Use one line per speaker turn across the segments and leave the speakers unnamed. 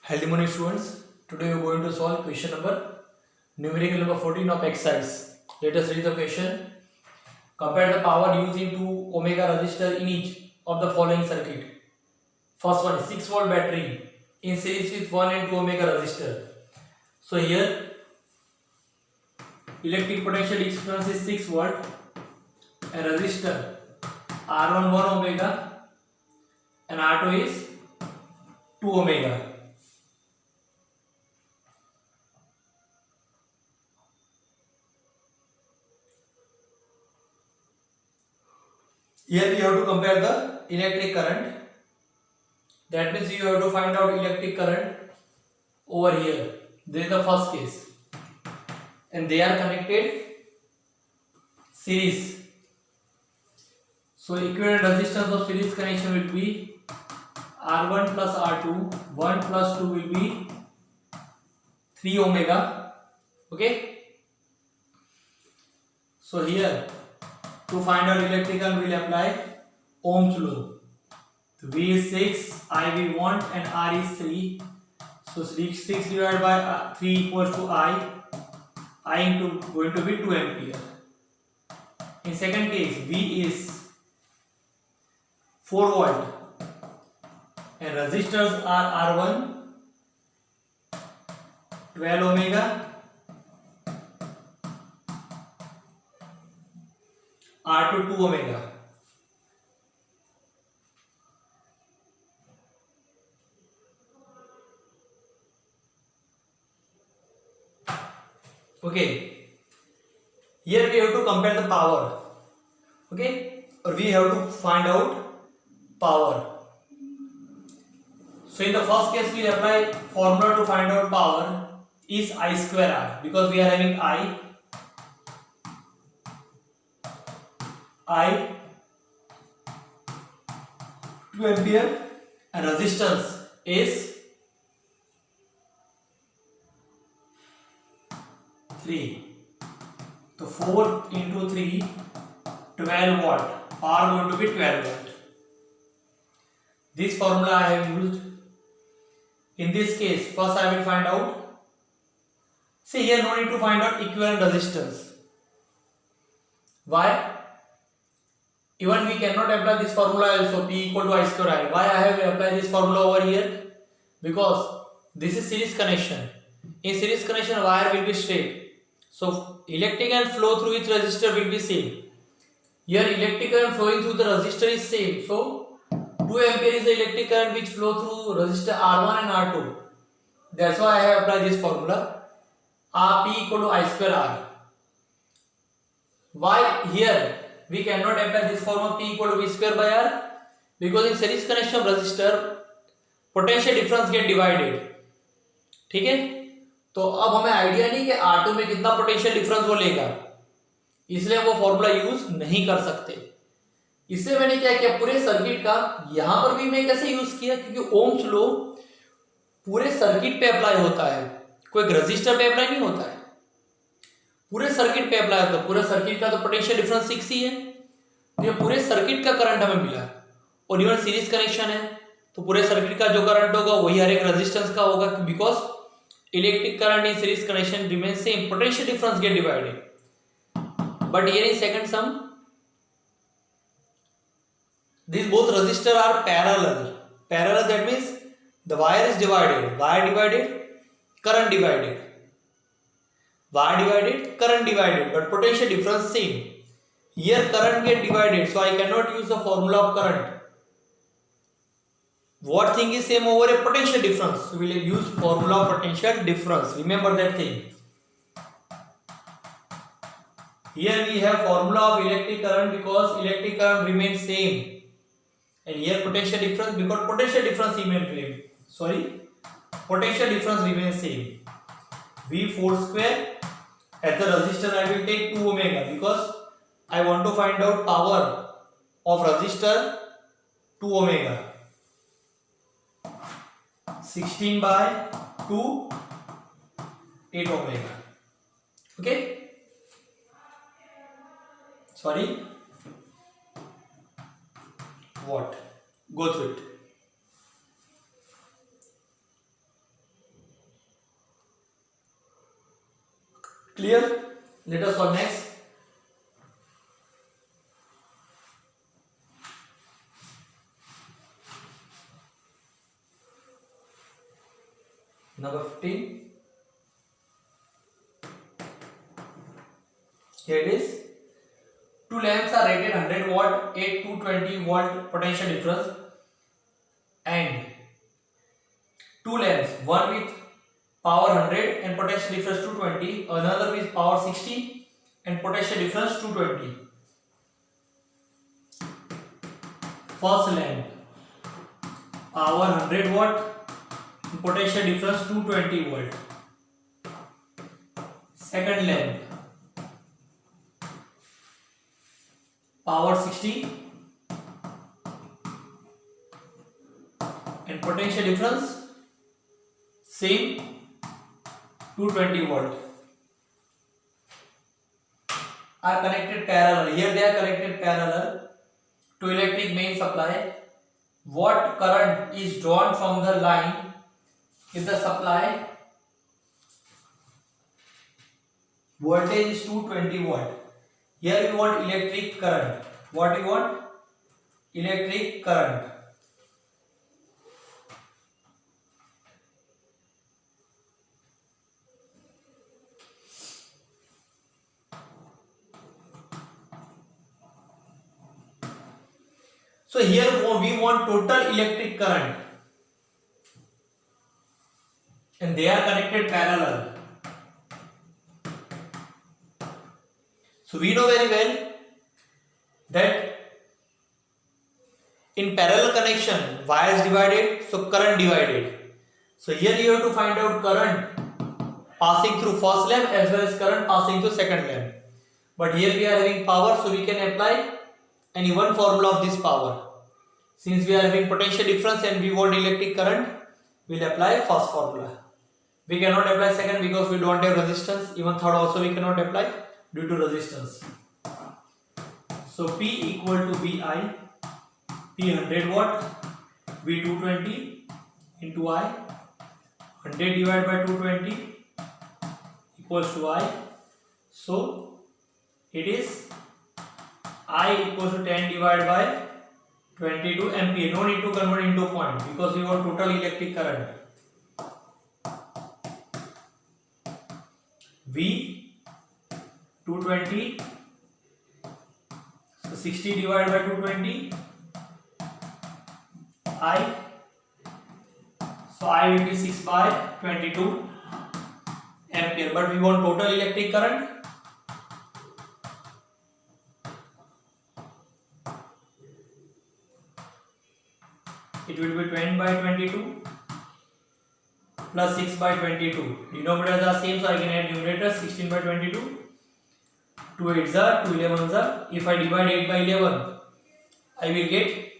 Healthy morning students. Today we are going to solve question numerical number 14 of exercise. Let us read the question. Compare the power used in 2 ohmega resistor in each of the following circuit. First one is 6 volt battery in series with 1 and 2 ohmega resistor. So here electric potential difference is 6 volt and resistor R1 1 ohmega and R2 is 2 ohmega. Here we have to compare the electric current. That means you have to find out electric current over here. This is the first case. And they are connected series. So equivalent resistance of series connection will be R1 plus R2. 1 plus 2 will be 3 ohmega. Okay. So here to find out electric current we will apply Ohm's law. V is 6, I we want and R is 3. So 6 divided by 3 equals to I into going to be 2 ampere. In second case, V is 4 volt and resistors are R1 12 ohmega, R2 2 ohmega. Okay, here we have to compare the power. Okay, or we have to find out power. So in the first case we apply formula to find out power is I square R, because we are having I 2 ampere and resistance is 3. So 4 into 3, 12 watt. Power going to be 12 watt. This formula I have used. In this case, first I will find out. See here, no need to find out equivalent resistance. Why? Even we cannot apply this formula also, P equal to I square I. Why I have applied this formula over here? Because this is series connection. In series connection, wire will be straight. So electric current flow through each resistor will be same. Here electric current flowing through the resistor is same. So 2 ampere is the electric current which flow through resistor R1 and R2. That's why I have applied this formula. P equal to I square R. Why here we cannot apply this formula P equal to V square by R? Because in series connection of resistor potential difference get divided. ठीक है, तो अब हमें idea नहीं कि R2 में कितना potential difference वो लेगा, इसलिए वो फॉर्मूला यूज नहीं कर सकते. इससे मैंने क्या किया, पूरे सर्किट का यहां पर भी मैं कैसे यूज किया, क्योंकि ओम्स लॉ पूरे सर्किट पे अप्लाई होता है, कोई रेजिस्टर पे अप्लाई नहीं होता है, पूरे सर्किट पे अप्लाई होता है. पूरे सर्किट का तो पोटेंशियल डिफरेंस 6 ही है, तो ये पूरे सर्किट का करंट हमें मिला. और इवन सीरीज कनेक्शन है तो पूरे सर्किट का जो करंट होगा वही हर एक रेजिस्टेंस का होगा, because electric current in series connection remains same, potential difference get divided. But here in second sum, these both resistors are parallel. That means the wire is divided. Wire divided, current divided. Wire divided, current divided, but potential difference same. Here current get divided, so I cannot use the formula of current. What thing is same over a potential difference? We will use formula of potential difference. Remember that thing. Here we have formula of electric current because electric current remains same. And here potential difference because potential difference potential difference remains same. V4 square. At the resistor I will take 2 ohmega because I want to find out power of resistor 2 ohmega. 16 by 2, 8 ohmega. Okay? Sorry. What? Go through it. Clear? Let us solve next. Number 15. Here it is. Two lamps are rated 100 watt at 220 volt potential difference, and two lamps, one with power 100 and potential difference 220, another with power 60 and potential difference 220. First lamp, power 100 watt, potential difference 220 volt. Second lamp, power 60 and potential difference same 220 volt, are connected parallel. Here they are connected parallel to electric main supply. What current is drawn from the line if the supply voltage is 220 volt? Here we want electric current. What we want? Electric current. So here we want total electric current, and they are connected parallel. So we know very well that in parallel connection, wires divided, so current divided. So here you have to find out current passing through first lamp as well as current passing through second lamp. But here we are having power, so we can apply any one formula of this power. Since we are having potential difference and we want electric current, we will apply first formula. We cannot apply second because we don't have resistance. Even third also we cannot apply due to resistance. So P equal to VI, P 100 watt, V 220 into I, 100 divided by 220 equals to I. So it is I equals to 10 divided by 22 ampere. No need to convert into point because we want total electric current. V 220, so 60 divided by 220, I, so I will be 6 by 22 ampere, but we want total electric current. It will be 20 by 22 plus 6 by 22. Denominators are same, so I can add numerator 16 by 22. 2 8s are 2 11s are. If I divide 8 by 11, I will get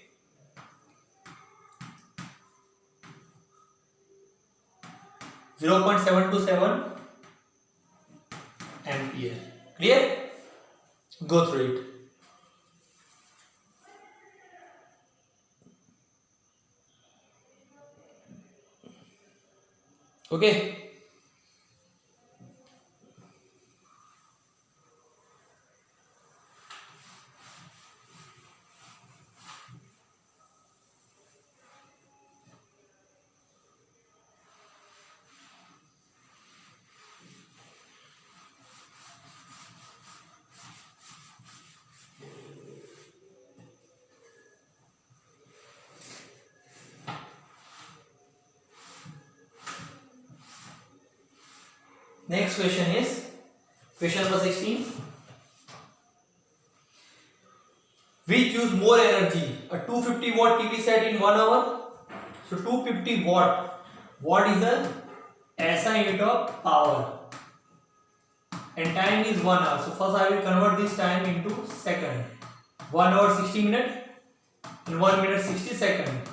0.727 ampere. Clear? Go through it. Okay. Next question is question number 16. Which use more energy? A 250 watt TV set in 1 hour. So 250 watt. Watt is a SI unit of power. And time is 1 hour. So first I will convert this time into second. 1 hour 60 minutes and 1 minute 60 seconds.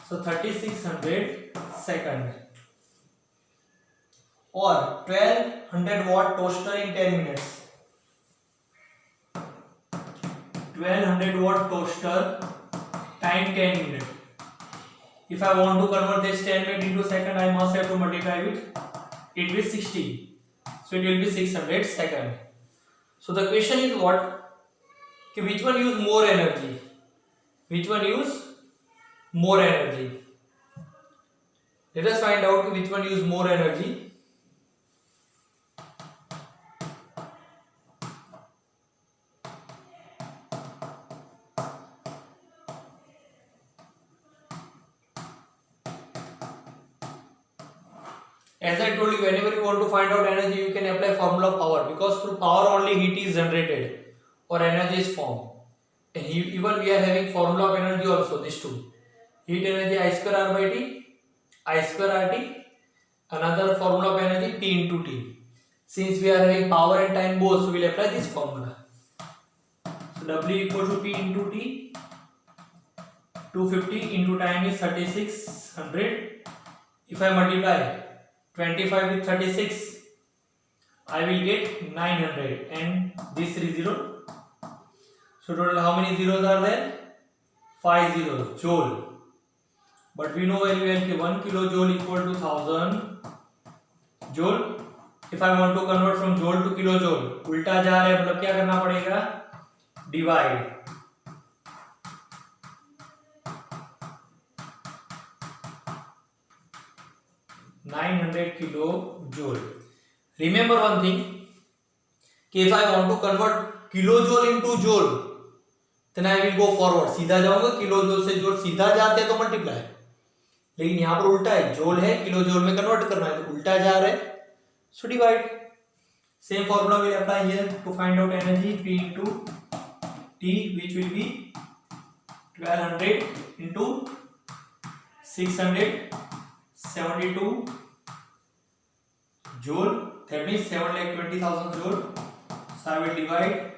So 3600 seconds. Or 1200 watt toaster in 10 minutes. 1200 watt toaster time 10 minutes. If I want to convert this 10 minutes into second, I must have to multiply with it with 60. So it will be 600 second. So the question is what? Which one use more energy? Which one use more energy? Let us find out which one use more energy. As I told you, whenever you want to find out energy, you can apply formula of power, because through power only heat is generated or energy is formed. And even we are having formula of energy also, these two. Heat energy I square R by T, I square RT. Another formula of energy P into T. Since we are having power and time both, so we will apply this formula. So W equal to P into T. 250 into time is 3600. If I multiply 25 with 36, I will get 900, and this is 0. So total how many zeros are there? 5 zeros. Joule. But we know very well that 1 kilojoule equal to 1000 joule. If I want to convert from joule to kilojoule, उल्टा जा रहा है, मतलब क्या करना पड़ेगा? Divide. kilojoule. Remember one thing, if I want to convert kilojoule into joule, then I will go forward. सीधा जाऊंगा, किलोजोल से जोल सीधा जाते हैं तो मल्टीप्लाई, लेकिन यहाँ पर उल्टा है, जोल है किलोजोल में कन्वर्ट करना है तो उल्टा जा रहा है, so divide. Same formula will apply here to find out energy. P into T, which will be 1200 into 672 joule, that means 7,20,000 joule. So I will divide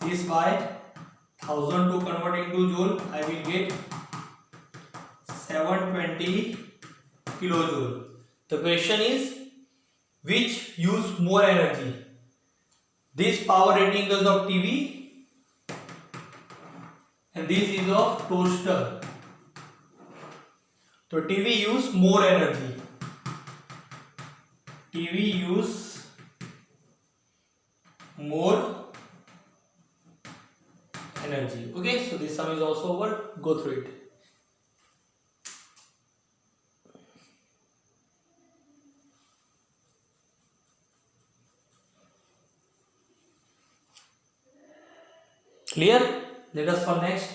this by 1000 to convert into joule. I will get 720 kilojoule. The question is which use more energy? This power rating is of TV and this is of toaster. So TV use more energy. TV use more energy. Okay, so this sum is also over. Go through it. Clear? Let us for next.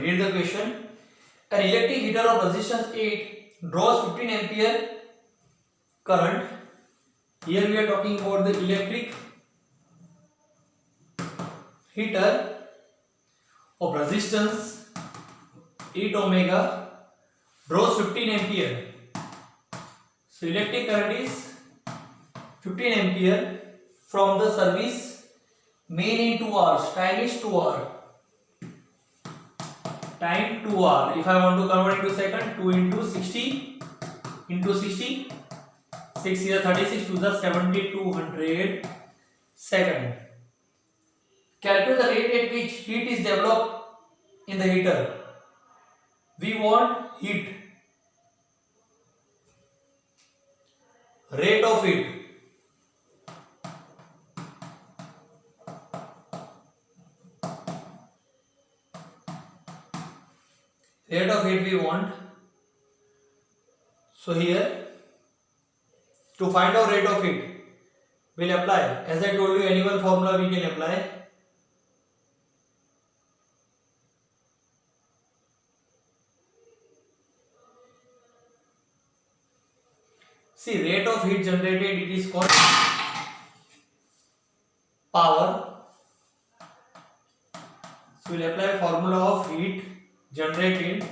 Read the question. An electric heater of resistance 8 draws 15 ampere current. Here we are talking about the electric heater of resistance 8 ohmega draws 15 ampere. So electric current is 15 ampere from the service main in 2 hours. Time is 2 hours. Time 2 hours. If I want to convert into second, 2 into 60 into 60, 6 is 36 to the 7200 second. Calculate the rate at which heat is developed in the heater. We want heat. Rate of heat. Rate of heat we want. So here, to find out rate of heat, we'll apply. As I told you, any one formula we can apply. See, rate of heat generated, it is called power. So we'll apply formula of heat generated,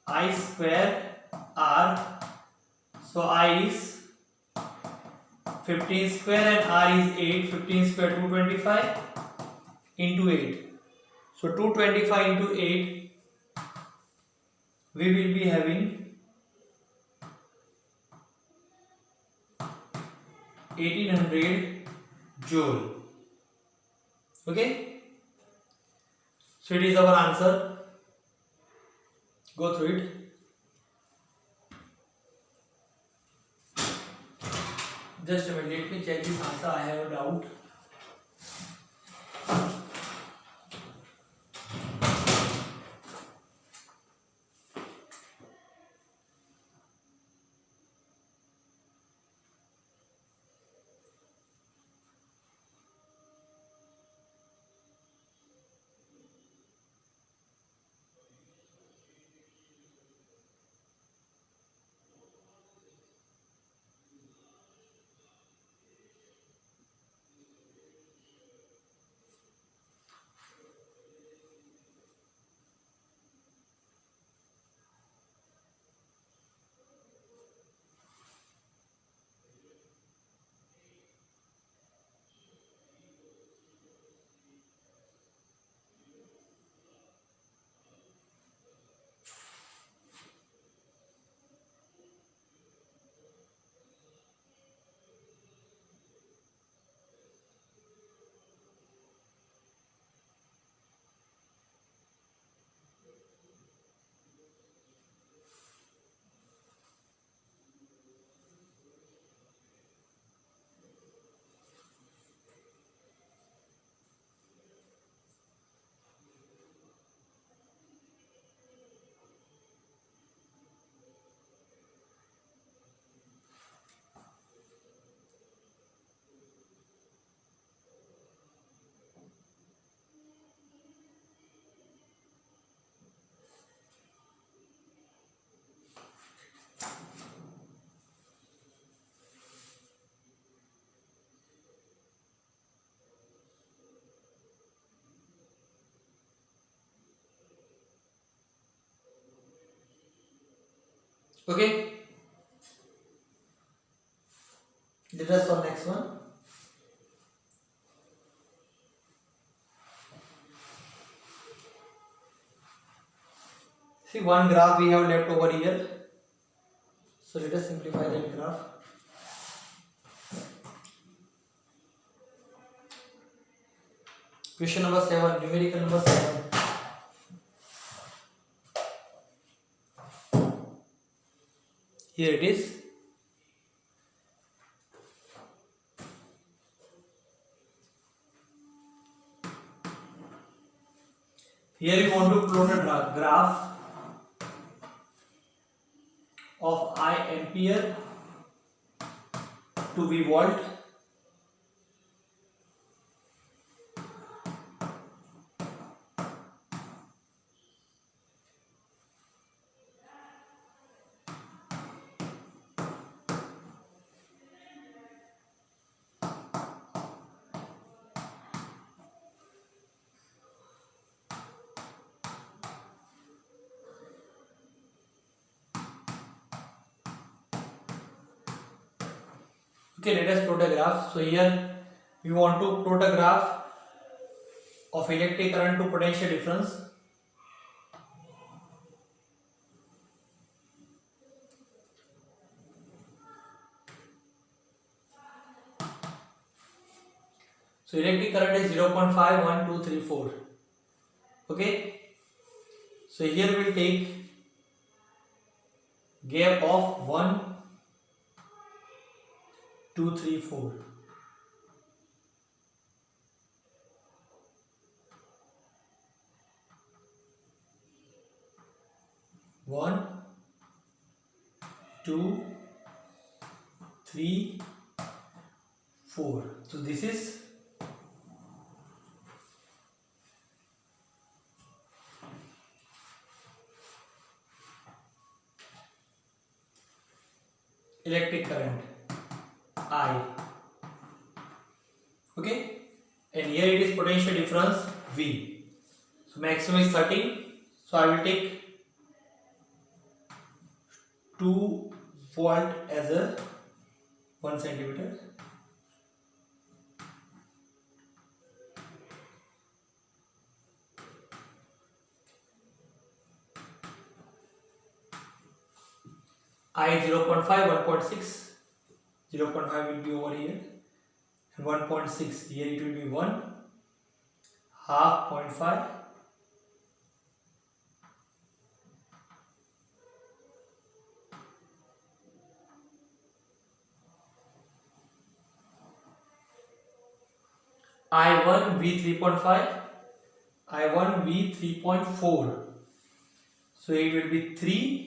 I square R. So I is 15 square and R is 8. 15 square 225 into 8. So 225 into 8, we will be having 1800 joule. Okay, so it is our answer. Go through it. Just a minute, let me check this answer. I have a doubt. Okay, let us for next one. See, one graph we have left over here. So let us simplify that graph. Question number 7, numerical number 7. Here it is. Here we want to plot a graph of I ampere to V volt. Okay, let us plot a graph. So here we want to plot a graph of electric current to potential difference. So electric current is 0.5, 1, 2, 3, 4. Okay. So here we will take gap of 1, 2, 3, 4. One, 2, 3, 4. So this is electric current I. Okay, and here it is potential difference V. So maximum is 13. So I will take 2 volt as a 1 centimeter. I 0.5, 1.6, 0.5 will be over here, and 1.6 here it will be 1, half 0.5, I1 V 3.5, I1 V 3.4, so it will be 3,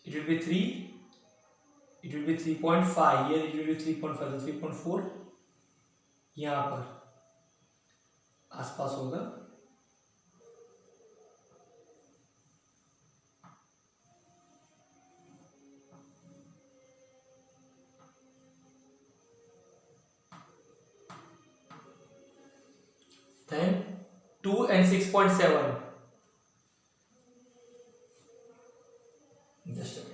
it will be 3, it will be 3.5, here it will be 3.5, so 3.4 यहाँ पर आसपास होगा, then 2 and 6.7, just a minute,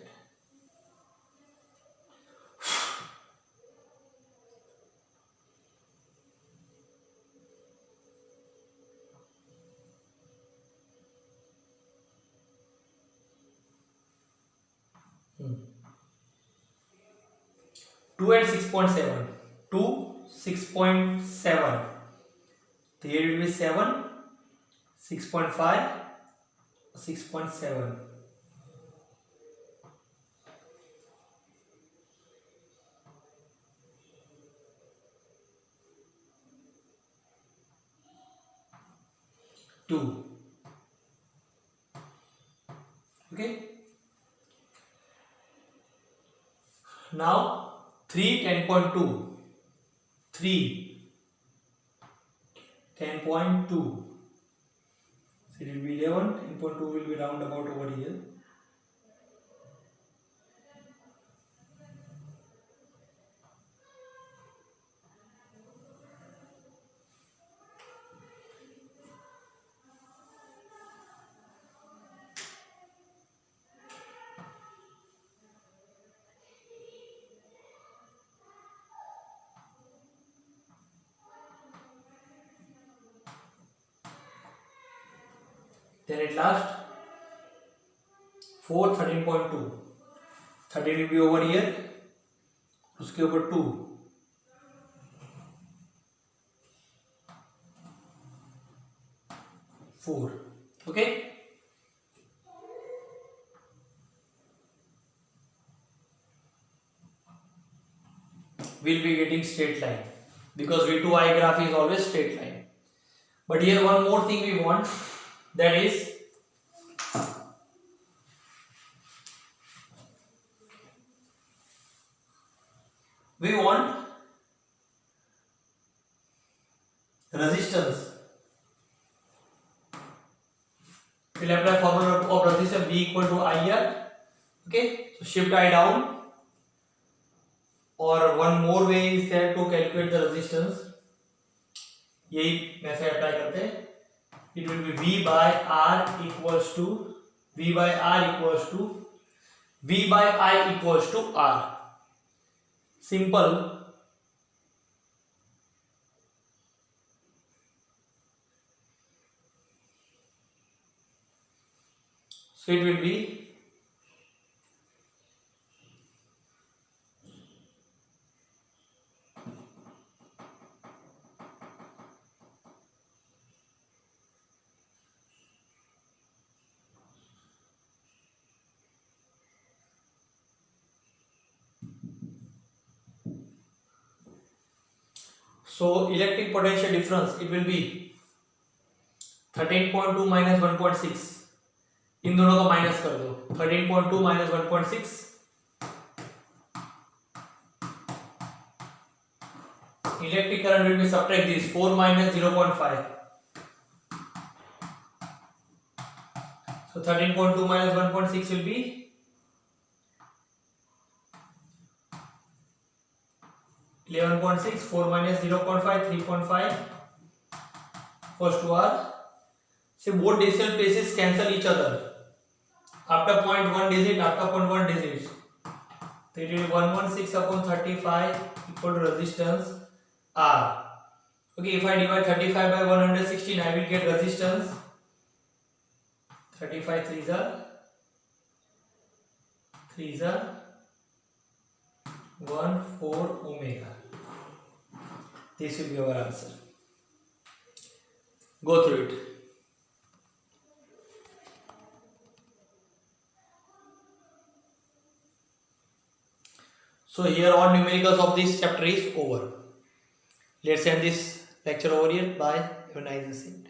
two and 6.7, 2, 6.7, so here it will be 7, 6.5, 6.7, two, okay. Now 3, 10.2, 3, 10.2, so it will be 11, 10.2 will be round about over here, then at last 4, 13.2, 13 will be over here, उसके ऊपर 2, 4, okay. We'll be getting straight line because V2I graph is always straight line. But here one more thing we want, that is we want resistance. We'll apply formula of resistance V equal to IR. Okay, so shift I down. Or one more way is there to calculate the resistance. यही method apply करते हैं. It will be V by R equals to V by R equals to V by I equals to R. Simple. So it will be so electric potential difference, it will be 13.2 minus 1.6. इन दोनों का minus कर दो. 13.2 minus 1.6. Electric current will be subtract this 4 minus 0.5. So 13.2 minus 1.6 will be 11.6. 4 minus 0.5, 3.5 equals to R. So both decimal places cancel each other. After 0.1 digit, after 0.1 digits, so it will be 116 upon 35 equal to resistance R. Okay, if I divide 35 by 116, I will get resistance 35 threes are 1/4 omega. This will be our answer. Go through it. So here all numericals of this chapter is over. Let's end this lecture over here. Bye. Have a nice day.